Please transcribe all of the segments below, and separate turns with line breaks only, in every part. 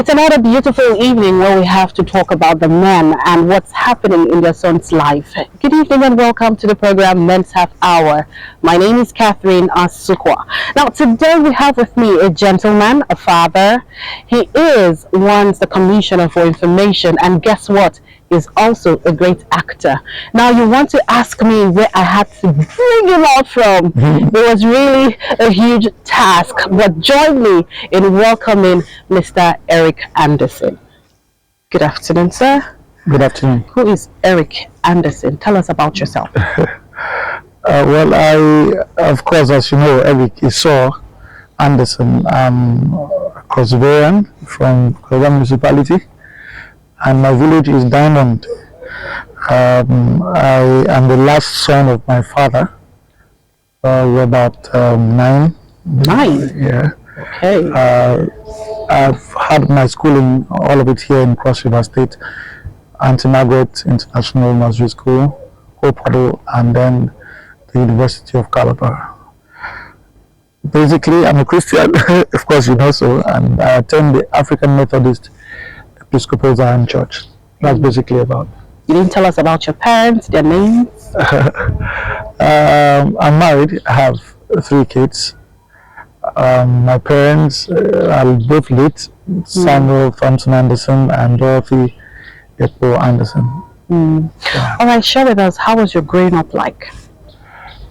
It's another beautiful evening where we have to talk about the men and what's happening in their son's life. Good evening and welcome to the program Men's Half Hour. My name is Catherine Asukwa. Now today we have with me a gentleman, a father. He is once the Commissioner for Information, and guess what? He's also a great actor. Now you want to ask me where I had to bring him out from. It was really a huge task, but join me in welcoming Mr. Eric Anderson. Good afternoon, sir.
Good afternoon.
Who is Eric Anderson? Tell us about yourself.
Well, of course, as you know, Eric Esau Anderson. I'm a Kosovoan from Kosovo municipality, and my village is Diamond. I am the last son of my father. We're about 9.
9?
Yeah.
Okay.
I've had my schooling, all of it here in Cross River State, Auntie Margaret International Nursery School, Hope, and then the University of Calabar. Basically, I'm a Christian, of course you know so, and I attend the African Methodist Episcopal Zion Church. That's basically about.
You didn't tell us about your parents, their names?
I'm married. I have 3 kids. My parents are both late, Samuel Thompson Anderson and Dorothy Epo Anderson. Yeah.
All right, share with us, how was your growing up like?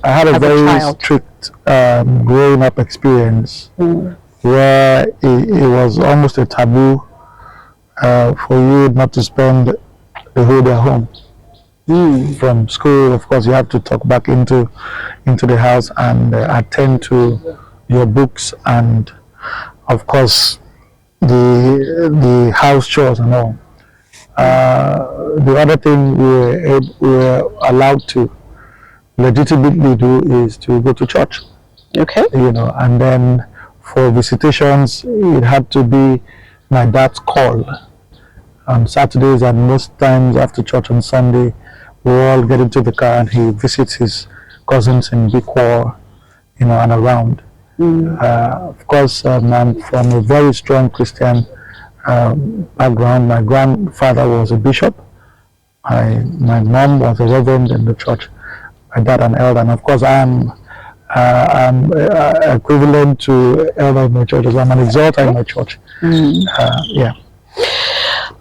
I had a very strict growing up experience where it was almost a taboo for you not to spend the whole day at home. From school, of course, you have to talk back into the house and attend to your books and, of course, the house chores and all. The other thing we were allowed to legitimately do is to go to church.
Okay.
You know, and then for visitations, it had to be my dad's call. On Saturdays and most times after church on Sunday, we all get into the car and he visits his cousins in Bikwa, you know, and around. Of course, I'm from a very strong Christian background. My grandfather was a bishop. My mom was a reverend in the church. My dad an elder, and of course I'm equivalent to elder in my church. I'm an exalter in my church. Yeah.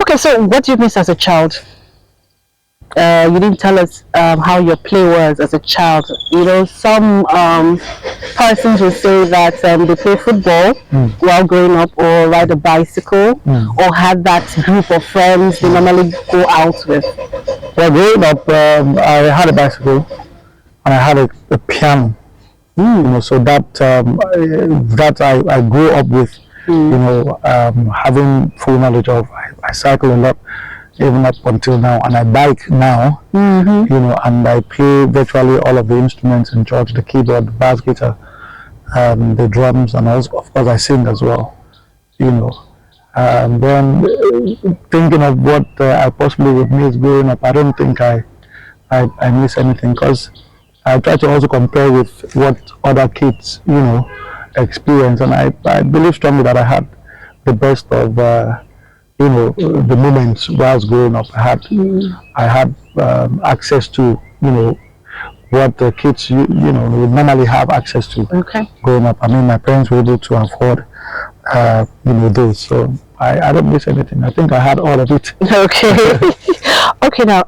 Okay, so what do you miss as a child? You didn't tell us how your play was as a child. You know, some persons will say that they play football while growing up, or ride a bicycle, or had that group of friends they normally go out with.
Well, growing up, I had a bicycle and I had a piano. You know, so that I grew up with. You know, having full knowledge of. I cycle a lot, even up until now, and I bike now. You know, and I play virtually all of the instruments in church: the keyboard, the bass guitar, the drums, and also, of course, I sing as well. You know, then thinking of what I possibly would miss growing up, I don't think I miss anything, because I try to also compare with what other kids, you know, experience, and I believe strongly that I had the best of you know, the moments while I was growing up. I had access to, you know, what the kids you know would normally have access to growing up. I mean, my parents were able to afford you know, those, so I don't miss anything. I think I had all of it.
Okay. Okay, now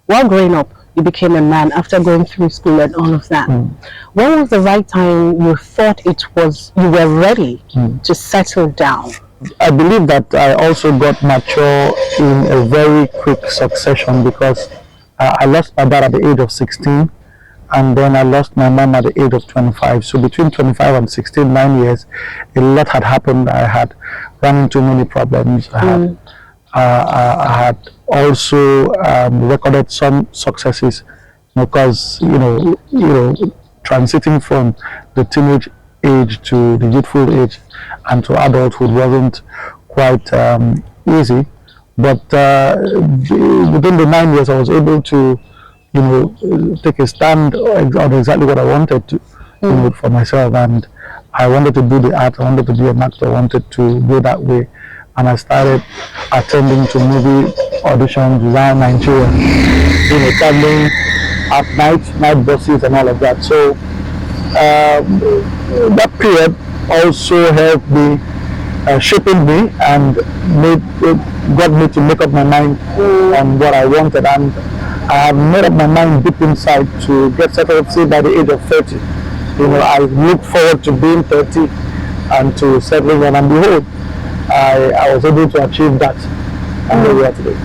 while growing up you became a man after going through school and all of that. When was the right time you thought you were ready to settle down?
I believe that I also got mature in a very quick succession, because I lost my dad at the age of 16, and then I lost my mom at the age of 25. So between 25 and 16, 9 years, a lot had happened. I had run into many problems. I had also recorded some successes, because you know, transiting from the teenage age to the youthful age and to adulthood wasn't quite easy, but within the 9 years I was able to, you know, take a stand on exactly what I wanted to, you know, for myself, and I wanted to do the art. I wanted to be an actor. I wanted to go that way, and I started attending to movie auditions around Nigeria, traveling at night buses and all of that. So that period also helped me, shaping me, and got me to make up my mind on what I wanted. And I have made up my mind deep inside to get settled, say, by the age of 30. I look forward to being 30 and to settling, and behold, I was able to achieve that, and here we are today.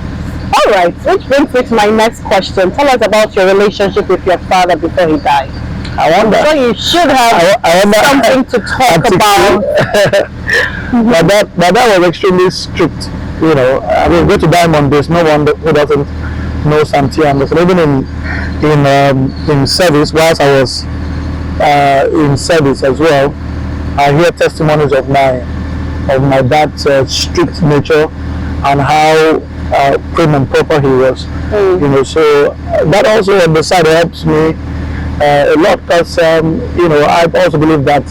All right, which brings me to my next question. Tell us about your relationship with your father before he died.
I wonder.
So you should have something to talk about.
My dad was extremely strict. I mean, go to Diamond. There's no one who doesn't know Santi Anderson. Even in service, whilst I was in service as well, I hear testimonies of my dad's strict nature and how prim and proper he was. So that also on the side helps me a lot, because I also believe that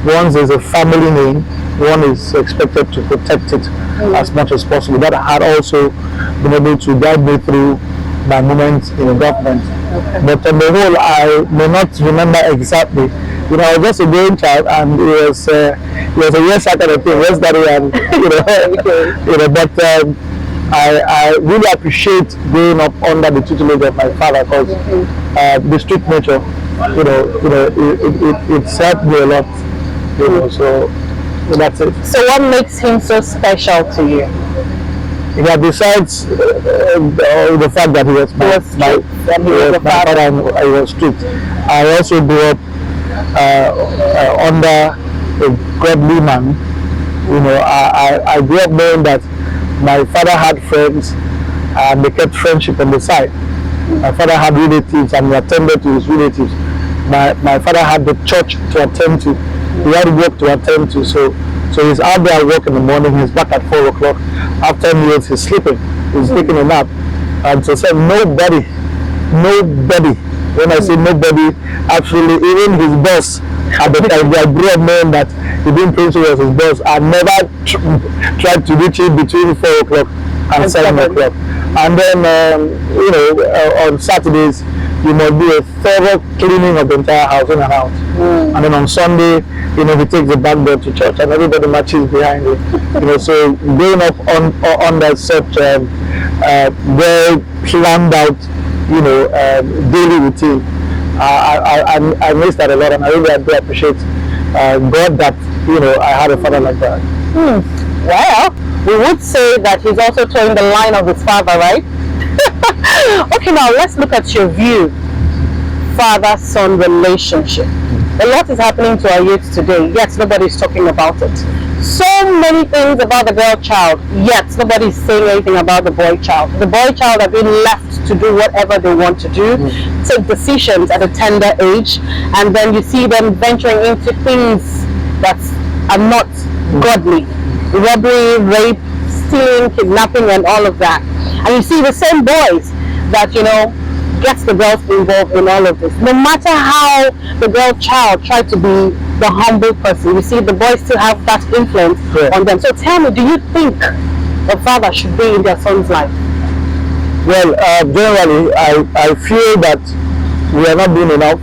once there's a family name, one is expected to protect it as much as possible. That had also been able to guide me through my moments in government. But on the whole, I may not remember exactly. I was just a growing child, and it was a yes kind of thing, yes daddy, and but I really appreciate growing up under the tutelage of my father, because the strict nature, it helped me a lot. So that's it.
So what makes him so special to you?
Besides the fact that he was my father and he was strict, I also grew up under a godly man. I grew up knowing that my father had friends, and they kept friendship on the side. My father had relatives, and he attended to his relatives. My father had the church to attend to. He had work to attend to. So he's out there at work in the morning. He's back at 4 o'clock. After meals, he's sleeping. He's taking a nap. And so said nobody. When I say nobody, absolutely, even his boss at the time, I grew up knowing that he didn't think he was his boss. I never tried to reach him between 4 o'clock and 7 o'clock. And then, on Saturdays, you must do a thorough cleaning of the entire house in and out. And then on Sunday, he takes the back door to church, and everybody marches behind it. So growing up under such well planned out, daily routine, I miss that a lot, and I really do appreciate God that I had a father like that.
Well, we would say that he's also towing the line of his father, right? Okay, now let's look at your view, father-son relationship. A lot is happening to our youth today, yet nobody's talking about it. So many things about the girl child, yet nobody's saying anything about the boy child. The boy child have been left to do whatever they want to do, take decisions at a tender age, and then you see them venturing into things that are not godly. Robbery, rape, stealing, kidnapping, and all of that. And you see the same boys that, gets the girls involved in all of this. No matter how the girl child tried to be the humble person, you see the boys still have that influence on them. So tell me, do you think a father should be in their son's life?
Well, generally, I feel that we are not doing enough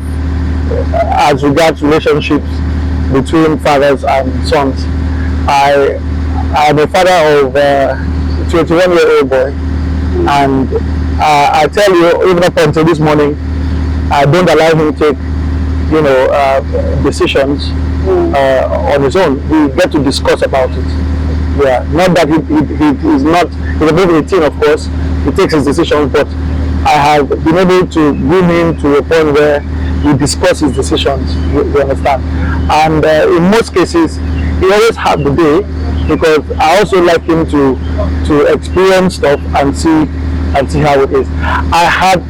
as regards relationships between fathers and sons. I am a father of a 21-year-old boy, and I tell you, even up until this morning, I don't allow him to take, decisions on his own. We get to discuss about it. Yeah, not that he's above 18, of course. He takes his decisions, but I have been able to bring him to a point where we discuss his decisions. You understand? And in most cases, he always had the day, because I also like him to experience stuff and see how it is. I had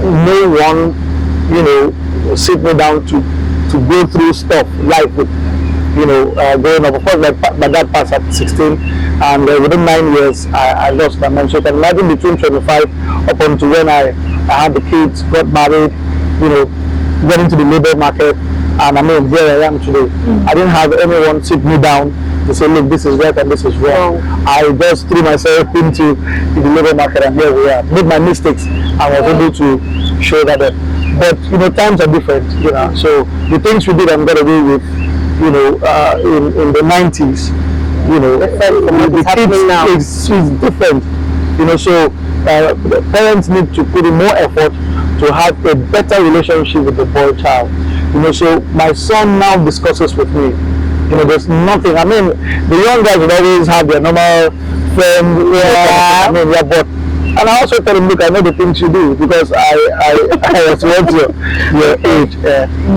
no one, sit me down to go through stuff life with, growing up. Of course, my dad passed at 16, and within 9 years, I lost my mom. So you can imagine between 25 up until when I had the kids, got married, got into the labor market, and here I am today. I didn't have anyone sit me down to say, look, this is right and this is wrong. I just threw myself into the labor market, and here we are. Made my mistakes, and was able to show that. But you know, times are different. You know, so the things we did and got away with, you know, in the 90s, you know, the kids
now
is different. You know, so the parents need to put in more effort to have a better relationship with the boy child. You know, so my son now discusses with me. You know, there's nothing. I mean, the young guys would always have their normal friend. Yeah. I mean, yeah, but. And I also tell him, look, I know the things you do because I was once your age.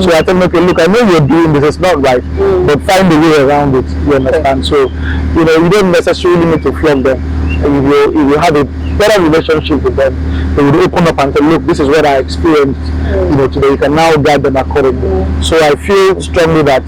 So I tell him, okay, look, I know you're doing this, it's not right, but find a way around it. You understand? So, you know, you don't necessarily need to flog them. If you have a better relationship with them, they would open up and say, look, this is what I experienced, you know, today. You can now guide them accordingly. So I feel strongly that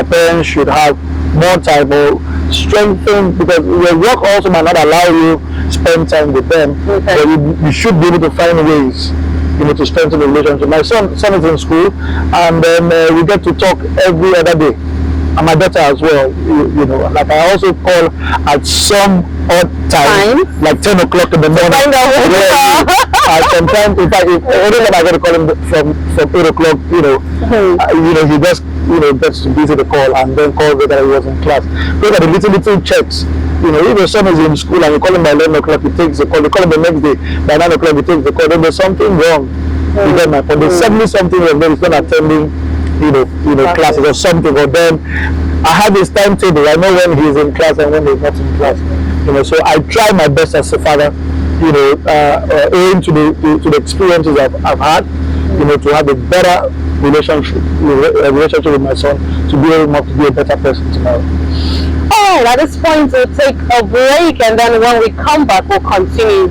parents should have more time or strengthen, because your work also might not allow you spend time with them, but you should be able to find ways, you know, to strengthen the relationship. My son is in school, and then we get to talk every other day, and my daughter as well. You know, like I also call at some odd time, like 10 o'clock in the morning. Sometimes, in fact, anytime I get to call him from 8 o'clock, you know, he just, you know, gets to busy the call and then calls me that he was in class. Those are the little checks. You know, if your son is in school and you call him by 11 o'clock, he takes the call. You call him the next day by 9 o'clock, he takes the call. Then there's something wrong. You get my point. There's certainly something wrong. He's not attending, you know, classes or something. Or then I have his timetable. I know when he's in class and when he's not in class. You know, so I try my best as a father, you know, owing to the experiences I've had, you know, to have a better relationship with my son, to be able to be a better person tomorrow.
All right, at this point we'll take a break, and then when we come back we'll continue.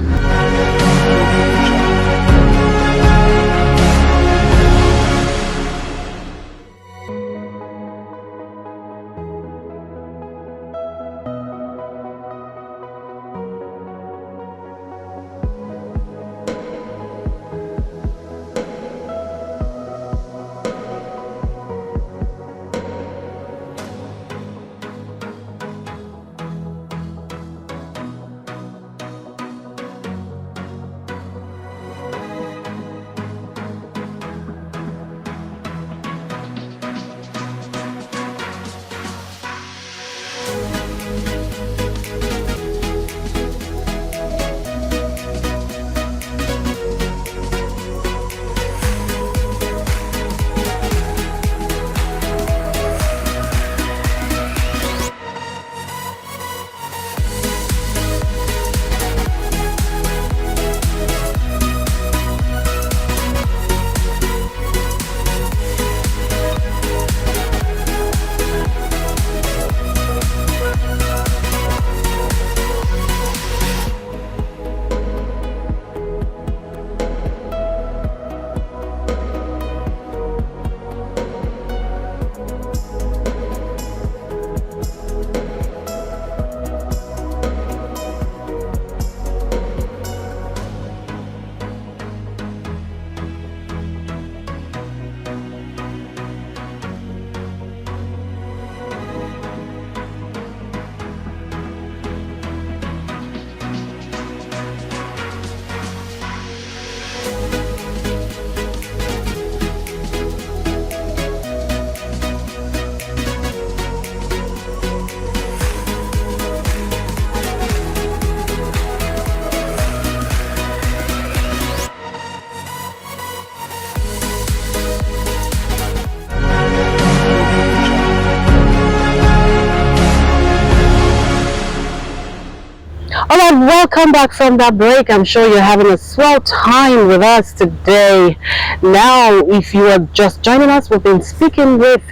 Alright, welcome back from that break. I'm sure you're having a swell time with us today. Now, if you are just joining us, we've been speaking with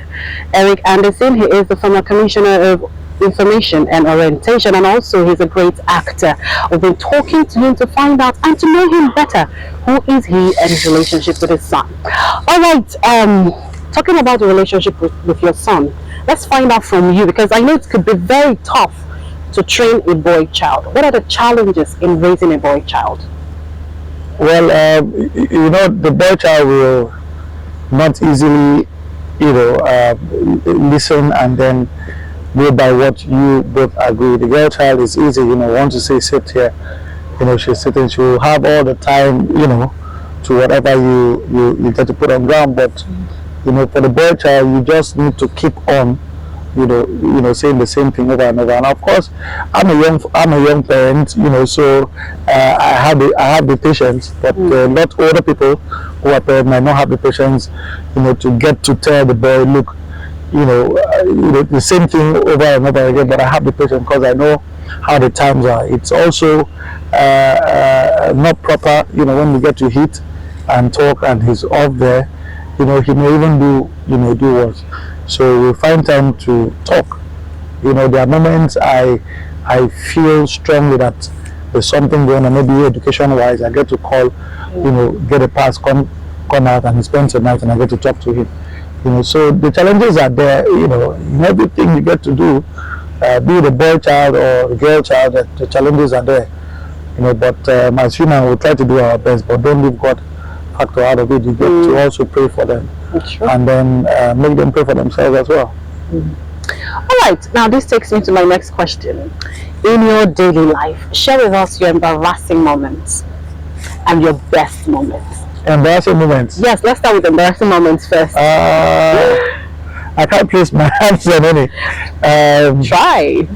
Eric Anderson. He is the former Commissioner of Information and Orientation, and also he's a great actor. We've been talking to him to find out and to know him better. Who is he and his relationship with his son? Alright, talking about the relationship with your son, let's find out from you, because I know it could be very tough to train a boy child. What are the challenges in raising a boy child?
Well, you know, the boy child will not easily, you know, listen and then go by what you both agree. The girl child is easy, once you say sit here, she's sitting, she'll have all the time, to whatever you get to put on ground. But, for the boy child, you just need to keep on, saying the same thing over and over. And of course, I'm a young parent, so I have the patience, but not older people who are parents might not have the patience, to get to tell the boy, look, the same thing over and over again. But I have the patience because I know how the times are. It's also not proper, when we get to hit and talk and he's off there, he may even do worse. So we find time to talk. There are moments I feel strongly that there's something going on, maybe education-wise. I get to call, get a pass, come out, and he spends the night, and I get to talk to him. So the challenges are there. In everything you get to do, be the boy child or the girl child, the challenges are there. But as human, we'll try to do our best, but don't leave God factor out of it. You get to also pray for them, and then make them pray for themselves as well.
All right, now this takes me to my next question. In your daily life, share with us your embarrassing moments and your best moments.
Embarrassing moments?
Yes, let's start with embarrassing moments first.
I can't place my hands on any.
Try.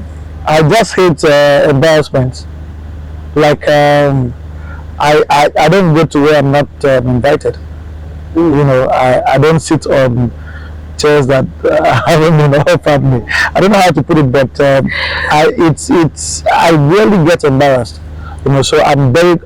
I just hate embarrassment. Like I don't go to where I'm not invited. I don't sit on chairs that haven't been offered me. I don't know how to put it, but I really get embarrassed. So I'm very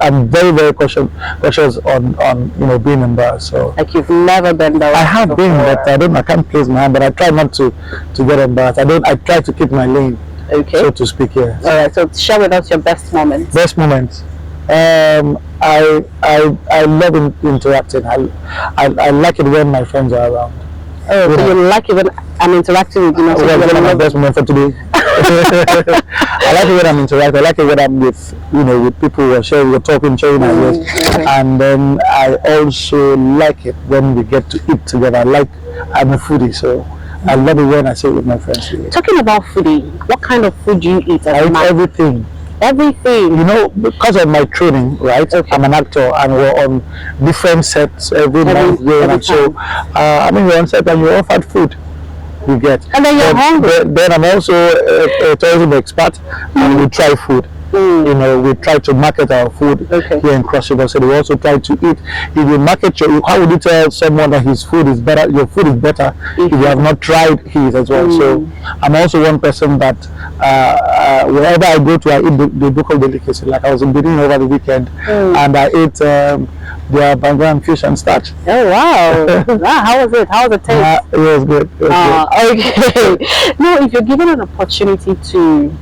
cautious on being embarrassed. So
like you've never been embarrassed.
I have been, but I can't place my hand. But I try not to get embarrassed. I try to keep my lane.
Okay.
So to speak, yeah.
All right. So share with us your best moments.
Best moments. I love interacting. I like it when my friends are around.
Oh, so you like it when I'm interacting with you?
Well, my best moment for today. I like it when I'm interacting. I like it when I'm with people who are sharing, we're talking, sharing ideas. And then I also like it when we get to eat together. I'm a foodie, so I love it when I sit with my friends.
Talking about foodie, what kind of food do you eat?
I eat everything.
Everything.
Because of my training, right? Okay. I'm an actor, and we're on different sets every month. So, we're on set and you're offered food. You get.
And then you're hungry.
Then I'm also a tourism expert, and we try food. We try to market our food here in Cross River. So we also try to eat. If you market how would you tell someone that his food is better? Your food is better if you have not tried his as well. So I'm also one person that wherever I go to, I eat the local delicacy. Like I was in Benin over the weekend, and I ate their banga fish and starch.
Oh wow! Wow, how was it? How was the taste?
It was good.
Okay. Now, if you're given an opportunity to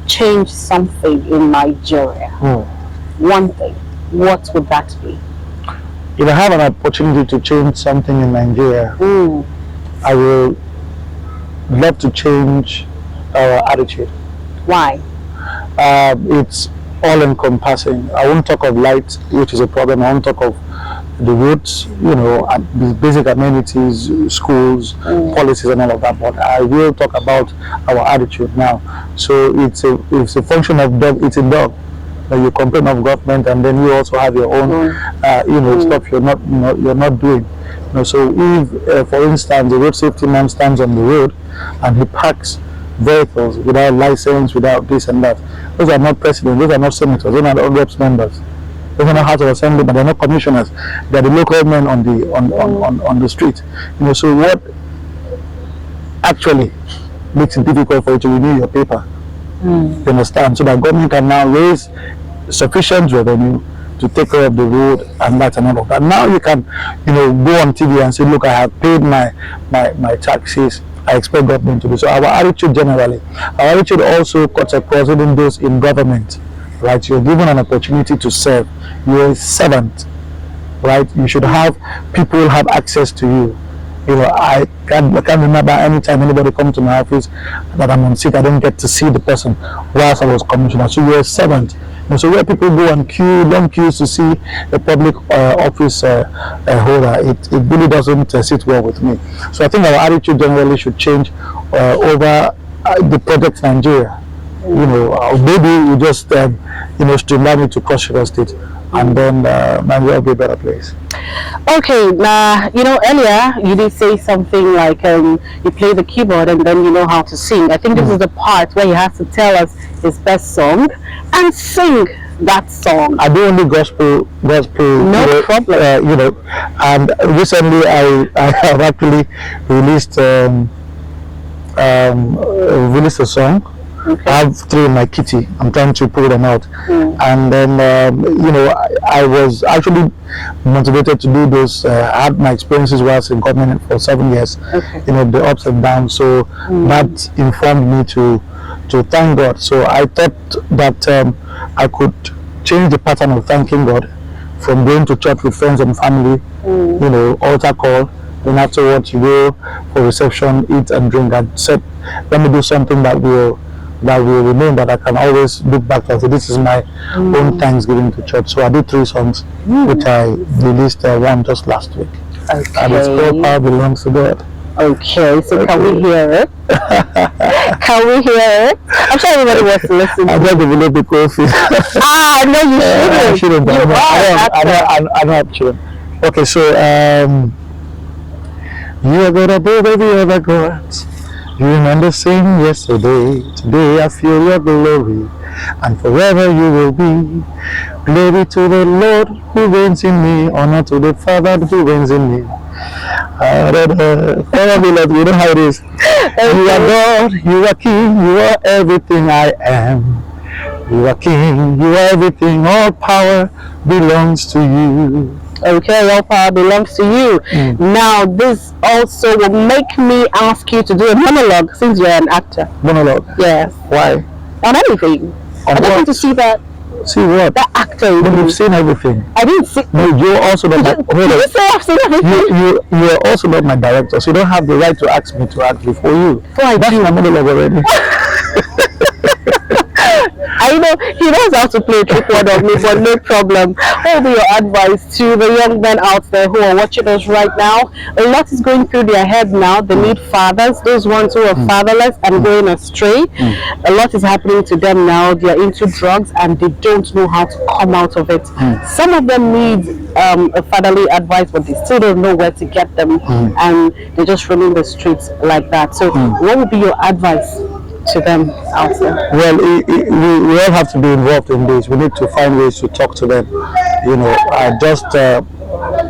change something in Nigeria, one thing, what would that be?
If I have an opportunity to change something in Nigeria, I will love to change our attitude. Why? It's all encompassing. I won't talk of light, which is a problem. I won't talk of the roads, the basic amenities, schools, policies and all of that, but I will talk about our attitude now. So it's a function of dog eating dog. You complain of government, and then you also have your own stuff you're not doing. So if for instance the road safety man stands on the road and he parks vehicles without license, without this and that, those are not presidents, those are not senators, those are not reps members. They're not House of Assembly, but they're not commissioners. They're the local men on the street. So what actually makes it difficult for you to renew your paper? You understand? So that government can now raise sufficient revenue to take care of the road and that and all of that. Now you can, go on TV and say, look, I have paid my taxes. I expect government to do so. Our attitude generally, our attitude also cuts across even those in government. Right, you're given an opportunity to serve. You're a servant, right? You should have people have access to you. I can't remember any time anybody come to my office that I'm on sick. I don't get to see the person whilst I was commissioner. So you're a servant. So where people go and queue, long queues to see a public office holder, it really doesn't sit well with me. So I think our attitude generally should change over the project Nigeria. Maybe we just streamline it to Cross River State, and then Nigeria will be a better place.
Okay, now earlier you did say something like you play the keyboard and then you know how to sing. I think this is the part where he has to tell us his best song and sing that song.
I do only gospel.
No problem.
And recently I have actually released a song.
Okay.
I have 3 in my kitty. I'm trying to pull them out, and then I was actually motivated to do those. I had my experiences whilst in government for 7 years.
Okay.
The ups and downs. So that informed me to thank God. So I thought that I could change the pattern of thanking God from going to church with friends and family, altar call. Then afterwards you go for reception, eat and drink. I said, let me do something that will remain, that I can always look back and say, this is my own thanksgiving to church. So I did 3 songs, which I released one just last week.
Okay.
And it's called Power Belongs to God.
Okay, so can we hear it? Can we hear it? I'm sure everybody wants to listen.
I'm going to develop the coffee.
No, you shouldn't.
I know I'm chilling. Okay, so you are God above every other gods. You remain the same yesterday. Today I feel your glory, and forever you will be. Glory to the Lord who reigns in me. Honor to the Father who reigns in me. You know how it is. You are God, you are King, you are everything I am. You are King, you are everything. All power belongs to you.
Okay, all power belongs to you. Now, this also will make me ask you to do a monologue since you're an actor.
Monologue?
Yes.
Why?
On anything. I just want to see that.
See what?
That actor.
But you've seen everything.
I didn't see.
No, you're also not.
Did you say I've seen everything?
You're also not my director, so you don't have the right to ask me to act before you.
Why?
That's my monologue already.
I know he knows how to play a trick word on me, but no problem. What will be your advice to the young men out there who are watching us right now? A lot is going through their head now. They need fathers, those ones who are fatherless and going astray. A lot is happening to them now. They are into drugs and they don't know how to come out of it. Some of them need a fatherly advice, but they still don't know where to get them, and they just roaming the streets like that. So what would be your advice to them out there?
Well, we all have to be involved in this. We need to find ways to talk to them.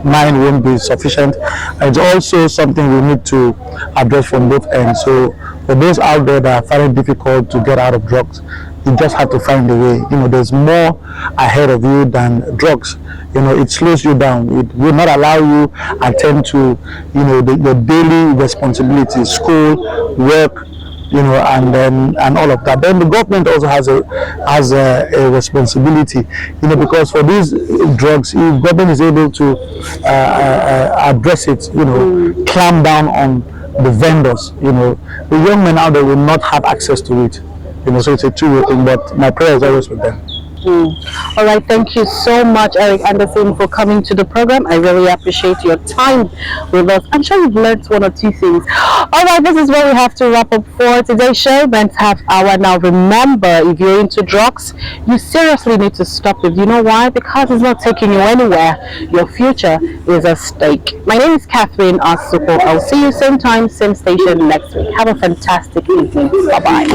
Mind won't be sufficient. It's also something we need to address from both ends. So for those out there that are finding it difficult to get out of drugs, you just have to find a way. There's more ahead of you than drugs. It slows you down. It will not allow you attend to your daily responsibilities, school, work, and all of that. Then the government also has a responsibility, because for these drugs, if government is able to address it, clamp down on the vendors, the young men out there will not have access to it, so it's a two-way thing, but my prayer is always with them.
All right, thank you so much, Eric Anderson, for coming to the program. I really appreciate your time with us. I'm sure you've learned 1 or 2 things. All right, this is where we have to wrap up for today's show. Men's Half Hour. Now, remember, if you're into drugs, you seriously need to stop it. You know why? Because it's not taking you anywhere. Your future is at stake. My name is Catherine Asuko. I'll see you same time, same station next week. Have a fantastic evening. Bye-bye.